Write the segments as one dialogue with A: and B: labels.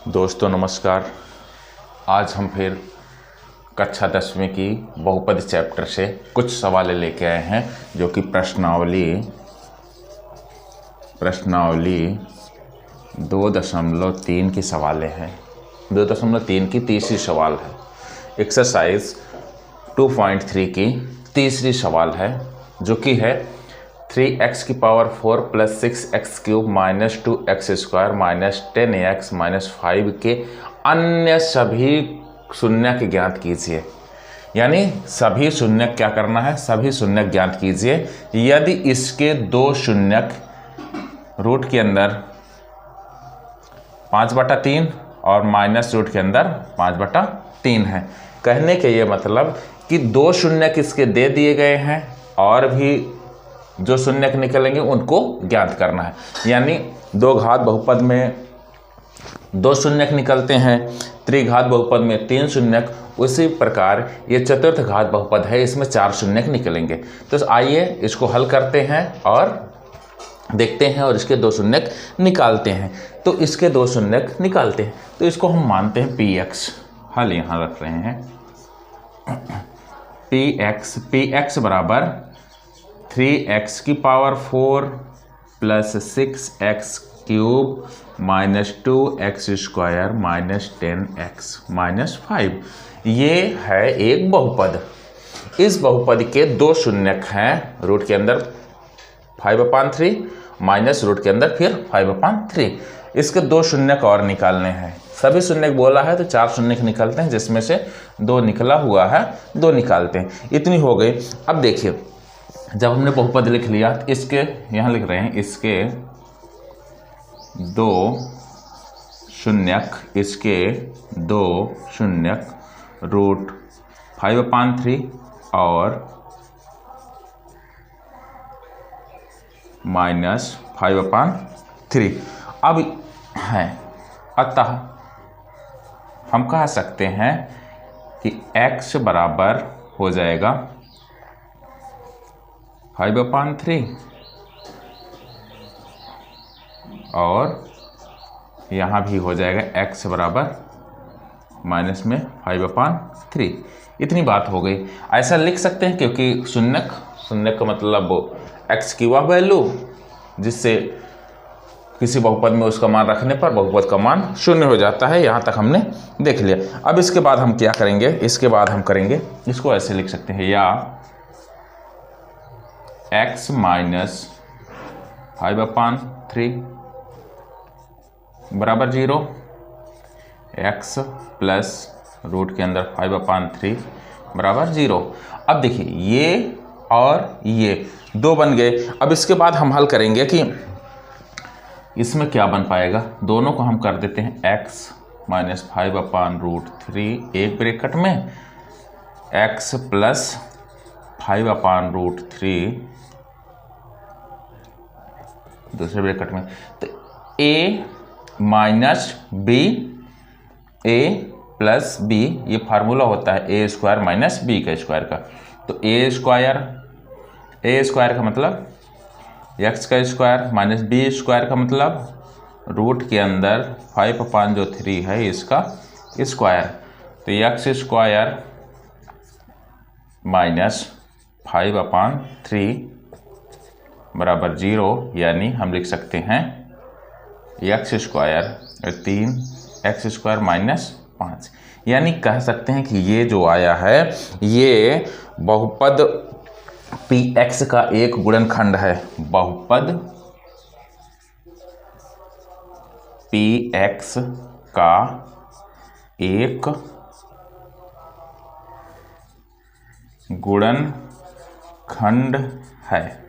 A: दोस्तों नमस्कार। आज हम फिर कक्षा 10वीं की बहुपद चैप्टर से कुछ सवाल लेके आए हैं जो कि प्रश्नावली 2.3 की सवाल हैं। 2.3 की तीसरी सवाल है। एक्सरसाइज 2.3 की तीसरी सवाल है जो कि है 3x⁴ + 6x³ - 2x² - 10x - 5 के अन्य सभी शून्यक ज्ञात कीजिए। यानी सभी शून्यक क्या करना है, सभी शून्यक ज्ञात कीजिए यदि इसके दो शून्यक रूट के अंदर 5/3 और माइनस रूट के अंदर 5/3 है। कहने के ये मतलब कि दो शून्यक इसके दे दिए गए हैं और भी जो शून्यक निकलेंगे उनको ज्ञात करना है। यानी दो घात बहुपद में दो शून्यक निकलते हैं, त्रिघात बहुपद में 3 शून्यक, उसी प्रकार ये चतुर्थ घात बहुपद है, इसमें 4 शून्यक निकलेंगे। तो आइए इसको हल करते हैं और देखते हैं और इसके दो शून्यक निकालते हैं। तो इसके दो शून्यक निकालते हैं तो इसको हम मानते हैं px। हल यहाँ रख रहे हैं px बराबर 3x⁴ + 6x³ - 2x² - 10x - 5। ये है एक बहुपद। इस बहुपद के दो शून्यक हैं, रूट के अंदर 5/3 माइनस रूट के अंदर फिर 5/3। इसके दो शून्यक और निकालने हैं। सभी शून्यक बोला है तो 4 शून्यक निकलते हैं, जिसमें से 2 निकला हुआ है, 2 निकालते हैं। इतनी हो गई। अब देखिए जब हमने बहुपद लिख लिया तो इसके यहाँ लिख रहे हैं इसके दो शून्यक रूट 5/3 और -5/3 अब है। अतः हम कह सकते हैं कि x बराबर हो जाएगा 5/3 और यहाँ भी हो जाएगा x बराबर माइनस में 5/3। इतनी बात हो गई। ऐसा लिख सकते हैं क्योंकि शून्यक का मतलब x की वह वैल्यू जिससे किसी बहुपद में उसका मान रखने पर बहुपद का मान 0 हो जाता है। यहाँ तक हमने देख लिया। अब इसके बाद हम क्या करेंगे, इसके बाद हम करेंगे इसको ऐसे लिख सकते हैं, या x - 5/3 बराबर 0, x प्लस रूट के अंदर 5/3 बराबर 0। अब देखिए ये और ये दो बन गए। अब इसके बाद हम हल करेंगे कि इसमें क्या बन पाएगा। दोनों को हम कर देते हैं x - 5/3 एक ब्रैकेट में, x प्लस 5/3 दूसरे ब्रैकेट में। तो a minus b, a plus b, ये फार्मूला होता है a² माइनस b का स्क्वायर का। तो a स्क्वायर का मतलब x का स्क्वायर माइनस b² का मतलब रूट के अंदर 5/3 है इसका स्क्वायर। तो x² माइनस 5/3 बराबर 0। यानी हम लिख सकते हैं x² 3x² माइनस 5। यानी कह सकते हैं कि ये जो आया है ये बहुपद px का एक गुणनखंड है। बहुपद px का एक गुणनखंड है।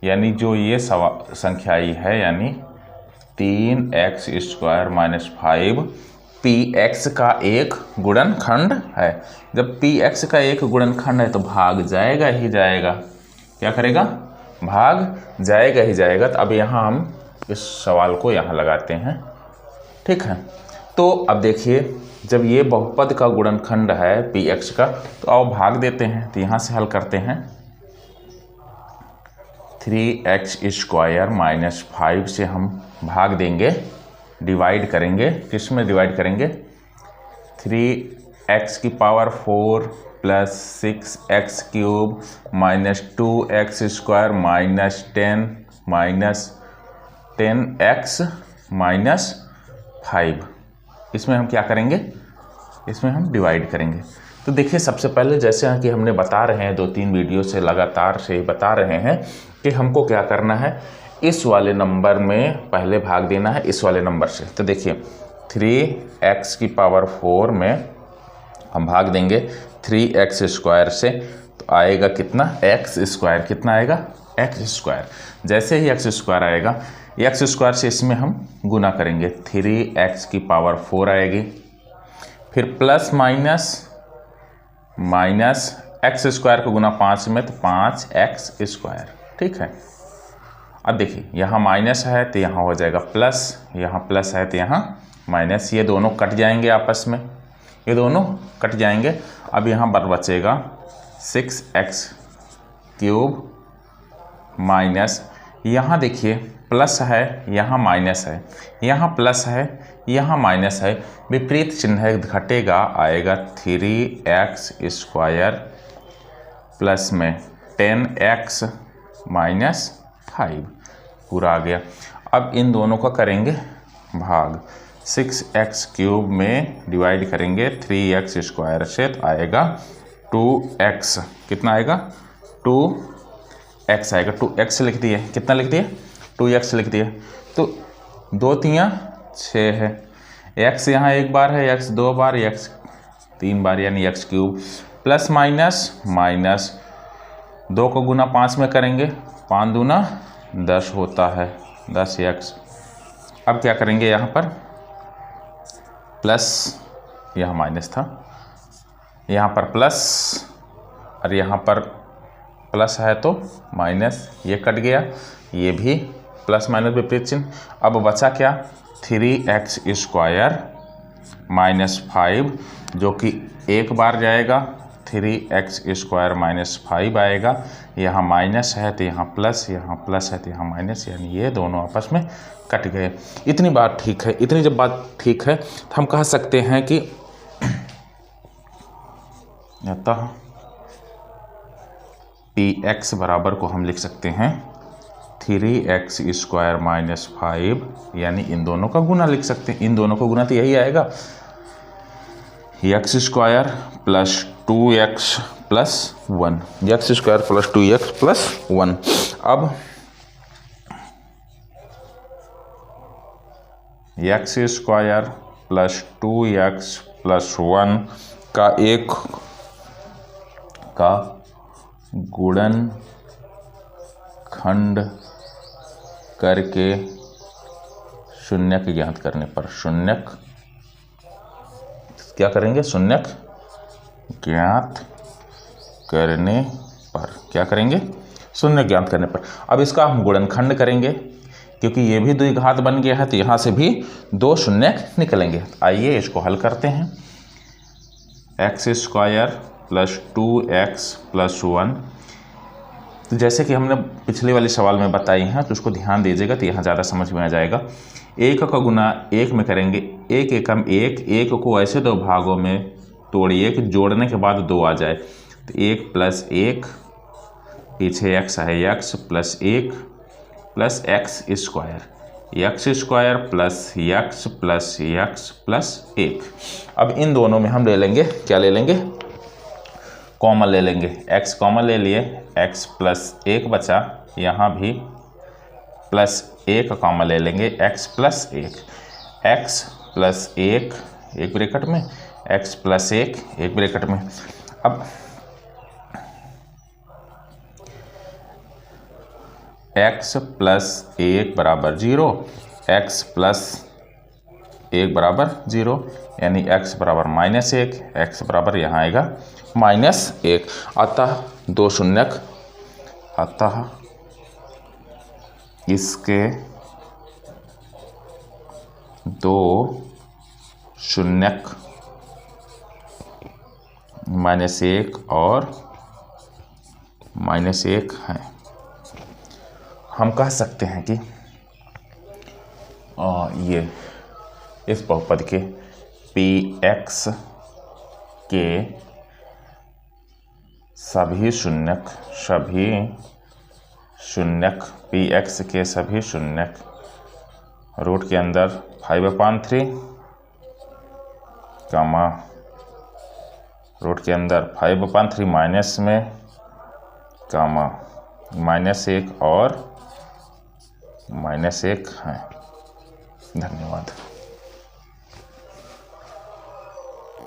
A: यानी जो ये संख्या आई है यानी 3x² माइनस 5 px का एक गुणनखंड है। जब px का एक गुणनखंड है तो भाग जाएगा ही जाएगा। क्या करेगा? भाग जाएगा ही जाएगा। तो अब यहाँ हम इस सवाल को यहाँ लगाते हैं, ठीक है। तो अब देखिए जब ये बहुपद का गुणनखंड है px का, तो आओ भाग देते हैं। तो यहाँ से हल करते हैं। 3x² माइनस 5 से हम भाग देंगे डिवाइड करेंगे, किस में डिवाइड करेंगे, 3x की power 4 plus 6x cube minus 2x square minus 10x minus 5, इसमें हम क्या करेंगे, इसमें हम डिवाइड करेंगे। तो देखिए सबसे पहले जैसे कि हमने बता रहे हैं 2-3 वीडियो से लगातार से बता रहे हैं कि हमको क्या करना है, इस वाले नंबर में पहले भाग देना है इस वाले नंबर से। तो देखिए 3x की पावर 4 में हम भाग देंगे 3x स्क्वायर से, तो आएगा कितना, x स्क्वायर, कितना आएगा, x स्क्वायर। जैसे ही x स्क्वायर आएगा, x स्क्वायर से इसमें हम गुना करेंगे, 3x की पावर 4 आएगी, फिर प्लस माइनस x स्क्वायर को गुना 5 में तो 5x स्क्वायर, ठीक है। अब देखिए यहाँ माइनस है तो यहाँ हो जाएगा प्लस, यहाँ प्लस है तो यहाँ माइनस, ये दोनों कट जाएंगे आपस में, ये दोनों कट जाएंगे। अब यहाँ पर बचेगा 6x क्यूब माइनस, यहाँ देखिए प्लस है, यहाँ माइनस है, यहाँ प्लस है, यहाँ माइनस है, विपरीत चिन्ह घटेगा, आएगा 3x स्क्वायर प्लस में 10x माइनस 5, पूरा आ गया। अब इन दोनों का करेंगे भाग, 6x क्यूब में डिवाइड करेंगे 3x स्क्वायर से, तो आएगा 2x, कितना आएगा, 2x आएगा, 2x लिख दिए, कितना लिख दिए, 2x लिख दिए। तो 2 3 6 है, x यहाँ एक बार है, x 2 बार, x 3 बार, यानी x क्यूब, प्लस माइनस 2 को गुना 5 में करेंगे, 5 दूना 10 होता है, 10x। अब क्या करेंगे, यहाँ पर प्लस, यहाँ माइनस था, यहाँ पर प्लस और यहाँ पर प्लस है तो माइनस, ये कट गया, ये भी प्लस माइनस विपरीत चिन्ह। अब बचा क्या, 3x स्क्वायर माइनस 5, जो कि एक बार जाएगा, 3x स्क्वायर माइनस 5 आएगा, यहाँ माइनस है तो यहाँ प्लस, यहाँ प्लस है तो यहाँ माइनस, यानी ये दोनों आपस में कट गए। इतनी बात ठीक है, इतनी जब बात ठीक है तो हम कह सकते हैं कि अतः px बराबर को हम लिख सकते हैं 3x स्क्वायर माइनस 5, यानी इन दोनों का गुना लिख सकते हैं, इन दोनों का गुना तो यही आएगा, x square plus 2x plus 1, x square plus 2x plus 1। अब x square plus 2x plus 1 का एक का गुणन खंड करके शून्यक ज्ञात करने पर, शून्यक क्या करेंगे, शून्यक ज्ञात करने पर, क्या करेंगे, शून्य ज्ञात करने पर। अब इसका हम गुणनखंड करेंगे, क्योंकि ये भी द्विघात बन गया है तो यहाँ से भी 2 शून्यक निकलेंगे। आइए इसको हल करते हैं, x square plus 2x plus 1, तो जैसे कि हमने पिछले वाले सवाल में बताई हैं तो उसको ध्यान दीजिएगा तो यहाँ ज़्यादा समझ में आ जाएगा। 1 का गुना 1 में करेंगे, 1 एकम 1, 1 को ऐसे 2 भागों में तोड़िए कि जोड़ने के बाद 2 आ जाए, तो 1 प्लस 1, पीछे x है, x plus 1 plus x square, x square plus x plus x plus 1। अब इन दोनों में हम ले लेंगे, क्या ले लेंगे, कॉमन ले लेंगे, x कॉमन ले लिए, x प्लस 1 बचा, यहाँ भी प्लस 1 कॉमन ले लेंगे, x प्लस 1, x प्लस 1 एक ब्रैकेट में, x प्लस 1 एक ब्रैकेट में। अब x प्लस 1 बराबर 0, x प्लस 1 बराबर 0, यानी x बराबर -1, x बराबर यहाँ आएगा -1। अतः 2 शून्यक, अतः इसके 2 शून्यक -1 और -1 हैं। हम कह सकते हैं कि ये इस बहुपद के पी एक्स के सभी शून्यक पी एक्स के सभी शून्यक रूट के अंदर 5/3 कामा रूट के अंदर 5/3 माइनस में कामा -1 और -1 हैं। धन्यवाद।